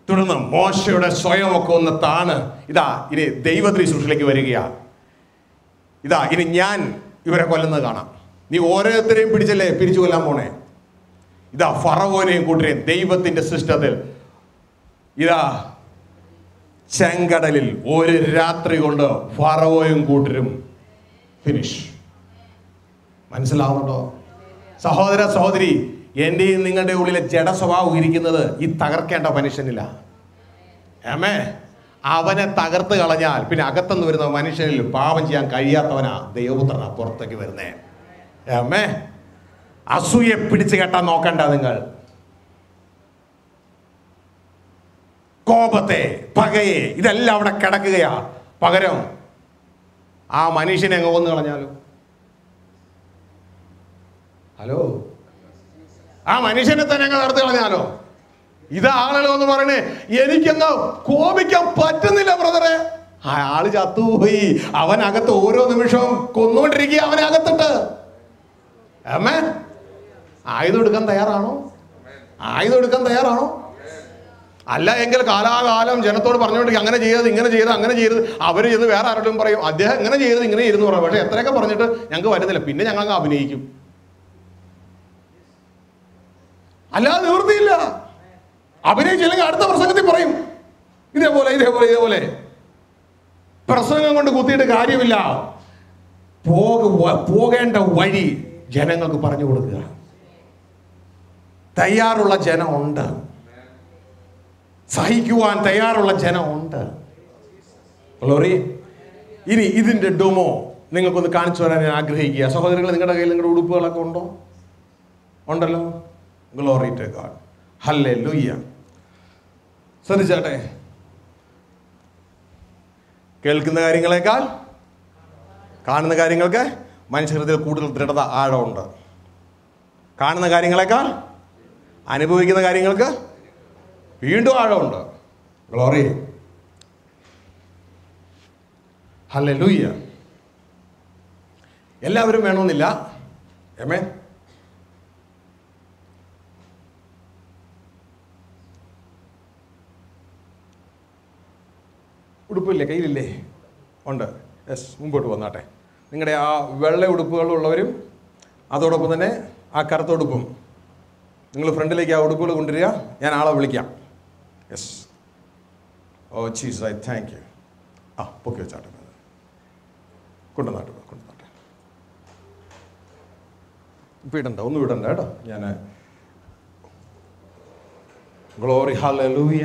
തുടർന്ന് മോശയുടെ സ്വയമൊക്കെ ഒന്ന് താണ്. ഇതാ ഇനി ദൈവത്തിന് ശുശ്രൂഷയിലേക്ക് വരികയാ. ഇതാ ഇനി ഞാൻ ഇവരെ കൊല്ലുന്നത് കാണാം. നീ ഓരോരുത്തരെയും പിടിച്ചല്ലേ പിരിച്ചു കൊല്ലാൻ പോണേ. ഇതാ ഫറവോനെയും കൂട്ടരെയും ദൈവത്തിന്റെ സിസ്റ്റത്തിൽ ഇതാ ചെങ്കടലിൽ ഒരു രാത്രി കൊണ്ട് ഫറവോയും കൂട്ടരും ഫിനിഷ്. മനസ്സിലാവുന്നുണ്ടോ സഹോദര സഹോദരി? എന്റെയും നിങ്ങളുടെ ഉള്ളിലെ ജഡ സ്വഭാവം ഇരിക്കുന്നത് ഈ തകർക്കേണ്ട മനുഷ്യനില്ല. ആമേ. അവനെ തകർത്ത് കളഞ്ഞാൽ പിന്നെ അകത്തുനിന്ന് വരുന്ന മനുഷ്യനിൽ പാപം ചെയ്യാൻ കഴിയാത്തവനാ ദൈവപുത്രനാ പുറത്തേക്ക് വരുന്നേ. ആമേ. അസൂയെ പിടിച്ചു കെട്ടാൻ നോക്കണ്ട നിങ്ങൾ. കോപത്തെ, പകയെ, ഇതെല്ലാം അവിടെ കിടക്കുകയാ. പകരം ആ മനുഷ്യനെ അങ്ങ് കൊന്നു കളഞ്ഞാലോ? ഹലോ, ആ മനുഷ്യനെ തന്നെ അങ്ങ് തകർത്ത് കളഞ്ഞാലോ? ഇത് ആളുകൾ ഒന്ന് പറയണേ, എനിക്കങ്ങ് കോപിക്കാൻ പറ്റുന്നില്ല ബ്രദറെ. ആള് ചത്തുപോയി, അവനകത്ത് ഓരോ നിമിഷവും കൊന്നുകൊണ്ടിരിക്കുക, അവനകത്തിട്ട്. ആമേൻ. ആയുധം എടുക്കാൻ തയ്യാറാണോ? ആയുധം എടുക്കാൻ തയ്യാറാണോ? അല്ല എങ്കിൽ കാലാകാലം ജനത്തോട് പറഞ്ഞുകൊണ്ടിരിക്കുക, അങ്ങനെ ചെയ്യരുത്, ഇങ്ങനെ ചെയ്ത്, അങ്ങനെ ചെയ്യരുത്. അവർ ചെന്ന് വേറെ ആരോടും പറയും, അദ്ദേഹം ഇങ്ങനെ ചെയ്തത്, ഇങ്ങനെ ചെയ്തെന്ന് പറയും. പക്ഷെ എത്രയൊക്കെ പറഞ്ഞിട്ട് ഞങ്ങൾക്ക് വരുന്നില്ല. പിന്നെ ഞങ്ങൾ അങ്ങ് അഭിനയിക്കും. അല്ലാതെ നിവൃത്തിയില്ല. അഭിനയിച്ചില്ലെങ്കിൽ അടുത്ത പ്രസംഗത്തിൽ പറയും ഇതേപോലെ ഇതേപോലെ ഇതേപോലെ. പ്രസംഗം കൊണ്ട് കുത്തിയിട്ട് കാര്യമില്ല. പോകേണ്ട വഴി ജനങ്ങൾക്ക് പറഞ്ഞു കൊടുക്കുക. തയ്യാറുള്ള ജനമുണ്ട്, സഹിക്കുവാൻ തയ്യാറുള്ള ജനമുണ്ട്. ഗ്ലോറി. ഇനി ഇതിന്റെ ഡെമോ നിങ്ങൾക്കൊന്ന് കാണിച്ചു തരാൻ ഞാൻ ആഗ്രഹിക്കുക. സഹോദരങ്ങൾ, നിങ്ങളുടെ കയ്യിൽ നിങ്ങളുടെ ഉടുപ്പുകളൊക്കെ ഉണ്ടോ? ഉണ്ടല്ലോ. Glory to God. ഹല്ലേലൂയ. ശ്രദ്ധിച്ചാട്ടെ, കേൾക്കുന്ന കാര്യങ്ങളെക്കാൾ കാണുന്ന കാര്യങ്ങൾക്ക് മനുഷ്യഹൃദയത്തിൽ കൂടുതൽ ദൃഢത, ആഴമുണ്ട്. കാണുന്ന കാര്യങ്ങളെക്കാൾ അനുഭവിക്കുന്ന കാര്യങ്ങൾക്ക് വീണ്ടും ആഴമുണ്ട്. ഗ്ലോറി. ഹല്ലേലൂയ. എല്ലാവരും വേണമെന്നില്ല. ആമേൻ. ഉടുപ്പില്ലേ? കയ്യിലില്ലേ? ഉണ്ട്. യെസ്, മുമ്പോട്ട് വന്നാട്ടെ. നിങ്ങളുടെ ആ വെള്ള ഉടുപ്പുകളുള്ളവരും അതോടൊപ്പം തന്നെ ആ കറുത്ത ഉടുപ്പും നിങ്ങൾ ഫ്രണ്ടിലേക്ക് ആ ഉടുപ്പുകൾ കൊണ്ടുവരിക. ഞാൻ ആളെ വിളിക്കാം. Yes. Oh jeez, I thank you. ആ പൊക്കി വെച്ചാട്ടെ, കൊണ്ടുവന്നാട്ടെ, കൊണ്ടുവന്നാട്ടെ. ഇപ്പം ഇടണ്ട, ഒന്നും ഇടണ്ട കേട്ടോ. ഞാൻ ഗ്ലോറി. ഹല്ലേലൂയ.